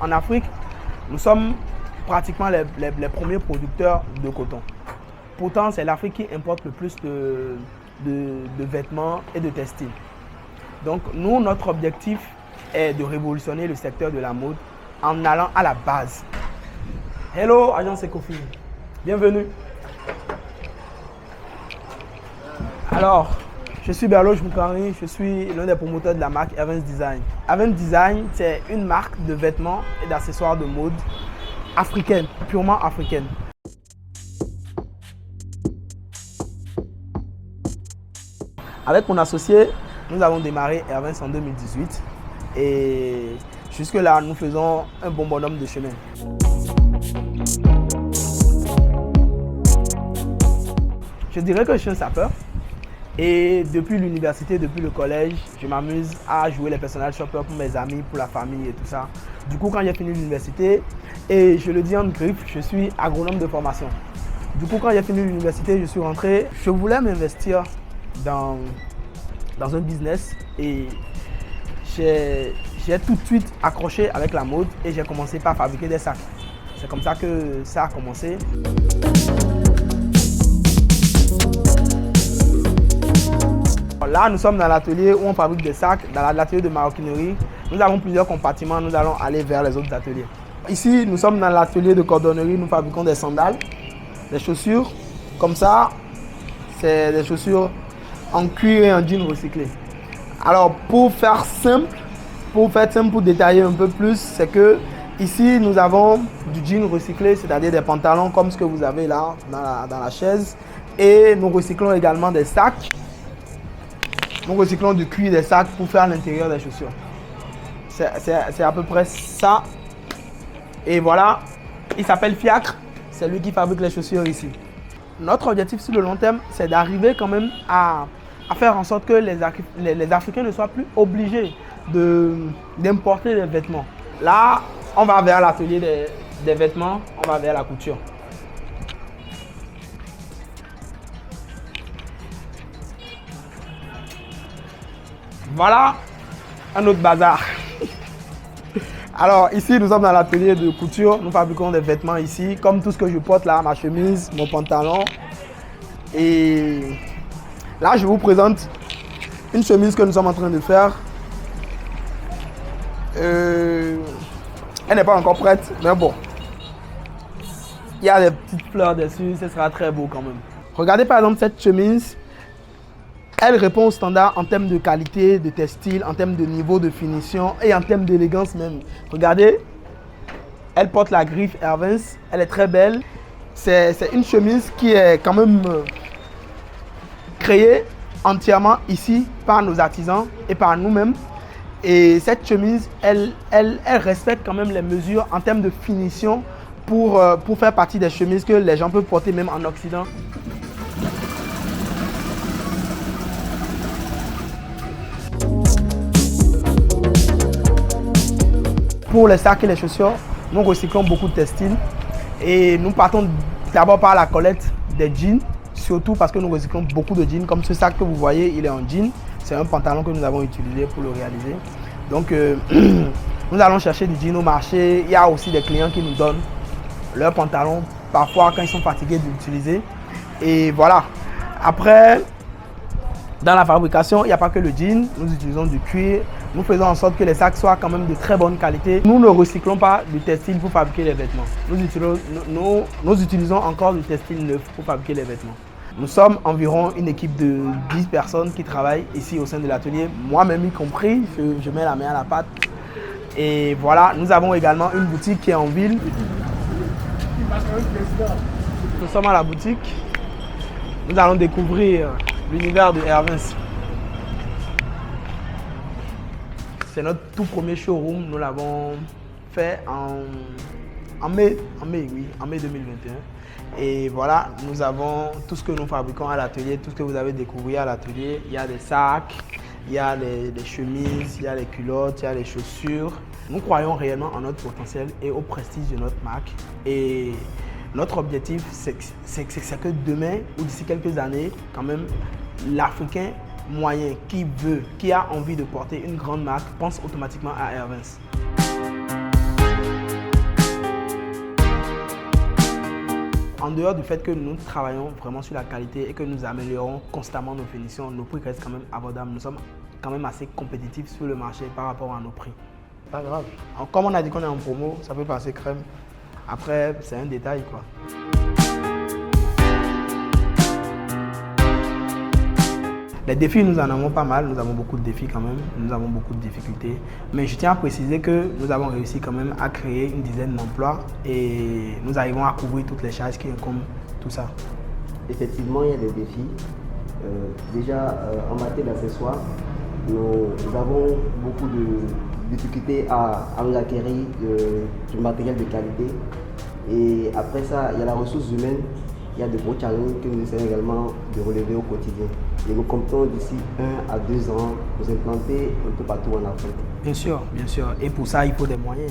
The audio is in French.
en Afrique, nous sommes pratiquement les premiers producteurs de coton. Pourtant, c'est l'Afrique qui importe le plus de vêtements et de textiles. Donc, nous, notre objectif est de révolutionner le secteur de la mode en allant à la base. Hello, Agence Ecofi. Bienvenue. Alors, je suis Berloche Moukari, je suis l'un des promoteurs de la marque Evans Design. Evans Design, c'est une marque de vêtements et d'accessoires de mode africaine, purement africaine. Avec mon associé, nous avons démarré Evans en 2018 et jusque-là, nous faisons un bon bonhomme de chemin. Je dirais que je suis un sapeur et depuis l'université, depuis le collège, je m'amuse à jouer les personnages shoppers pour mes amis, pour la famille et tout ça. Du coup, quand j'ai fini l'université, et je le dis en griffe, je suis agronome de formation. Du coup, quand j'ai fini l'université, je suis rentré, je voulais m'investir dans un business et j'ai tout de suite accroché avec la mode et j'ai commencé par fabriquer des sacs. C'est comme ça que ça a commencé. Là, nous sommes dans l'atelier où on fabrique des sacs, dans l'atelier de maroquinerie. Nous avons plusieurs compartiments, nous allons aller vers les autres ateliers. Ici, nous sommes dans l'atelier de cordonnerie, nous fabriquons des sandales, des chaussures. Comme ça, c'est des chaussures en cuir et en jean recyclé. Alors, pour faire simple, pour détailler un peu plus, c'est que ici, nous avons du jean recyclé, c'est-à-dire des pantalons comme ce que vous avez là, dans la chaise. Et nous recyclons également des sacs. Nous recyclons du cuir des sacs pour faire l'intérieur des chaussures. C'est à peu près ça. Et voilà, il s'appelle Fiacre. C'est lui qui fabrique les chaussures ici. Notre objectif sur le long terme, c'est d'arriver quand même à faire en sorte que les Africains ne soient plus obligés d'importer des vêtements. Là, on va vers l'atelier des vêtements, on va vers la couture. Voilà un autre bazar. Alors ici, nous sommes dans l'atelier de couture. Nous fabriquons des vêtements ici, comme tout ce que je porte là, ma chemise, mon pantalon. Et là, je vous présente une chemise que nous sommes en train de faire. Elle n'est pas encore prête, mais bon. Il y a des petites fleurs dessus, ce sera très beau quand même. Regardez par exemple cette chemise. Elle répond aux standards en termes de qualité, de textile, en termes de niveau de finition et en termes d'élégance même. Regardez, elle porte la griffe Evans, elle est très belle. C'est une chemise qui est quand même créée entièrement ici par nos artisans et par nous-mêmes. Et cette chemise, elle respecte quand même les mesures en termes de finition pour faire partie des chemises que les gens peuvent porter même en Occident. Pour les sacs et les chaussures, nous recyclons beaucoup de textiles et nous partons d'abord par la collecte des jeans, surtout parce que nous recyclons beaucoup de jeans. Comme ce sac que vous voyez, il est en jean. C'est un pantalon que nous avons utilisé pour le réaliser. Donc, nous allons chercher du jean au marché. Il y a aussi des clients qui nous donnent leurs pantalons, parfois quand ils sont fatigués de l'utiliser. Et voilà. Après, dans la fabrication, il n'y a pas que le jean, nous utilisons du cuir. Nous faisons en sorte que les sacs soient quand même de très bonne qualité. Nous ne recyclons pas du textile pour fabriquer les vêtements. Nous utilisons encore du textile neuf pour fabriquer les vêtements. Nous sommes environ une équipe de 10 personnes qui travaillent ici au sein de l'atelier, moi-même y compris, je mets la main à la pâte. Et voilà, nous avons également une boutique qui est en ville. Nous sommes à la boutique. Nous allons découvrir l'univers de Evans. C'est notre tout premier showroom. Nous l'avons fait en mai 2021. Et voilà, nous avons tout ce que nous fabriquons à l'atelier, tout ce que vous avez découvert à l'atelier. Il y a des sacs, il y a des chemises, il y a les culottes, il y a les chaussures. Nous croyons réellement en notre potentiel et au prestige de notre marque. Et notre objectif, c'est que demain ou d'ici quelques années, quand même, l'Africain moyen qui a envie de porter une grande marque pense automatiquement à Evans. En dehors du fait que nous travaillons vraiment sur la qualité et que nous améliorons constamment nos finitions, nos prix restent quand même abordables. Nous sommes quand même assez compétitifs sur le marché par rapport à nos prix. Pas grave. Alors, comme on a dit qu'on est en promo, ça peut passer crème. Après, c'est un détail, quoi. Les défis, nous en avons pas mal. Nous avons beaucoup de défis quand même. Nous avons beaucoup de difficultés. Mais je tiens à préciser que nous avons réussi quand même à créer une dizaine d'emplois et nous arrivons à couvrir toutes les charges qui incombe tout ça. Effectivement, il y a des défis. Déjà, en matière d'accessoires, nous avons beaucoup de difficultés à nous acquérir du matériel de qualité. Et après ça, il y a la ressource humaine. Il y a de gros challenges que nous essayons également de relever au quotidien. Et nous comptons d'ici 1 à 2 ans nous implanter un peu partout en Afrique. Bien sûr, bien sûr. Et pour ça, il faut des moyens.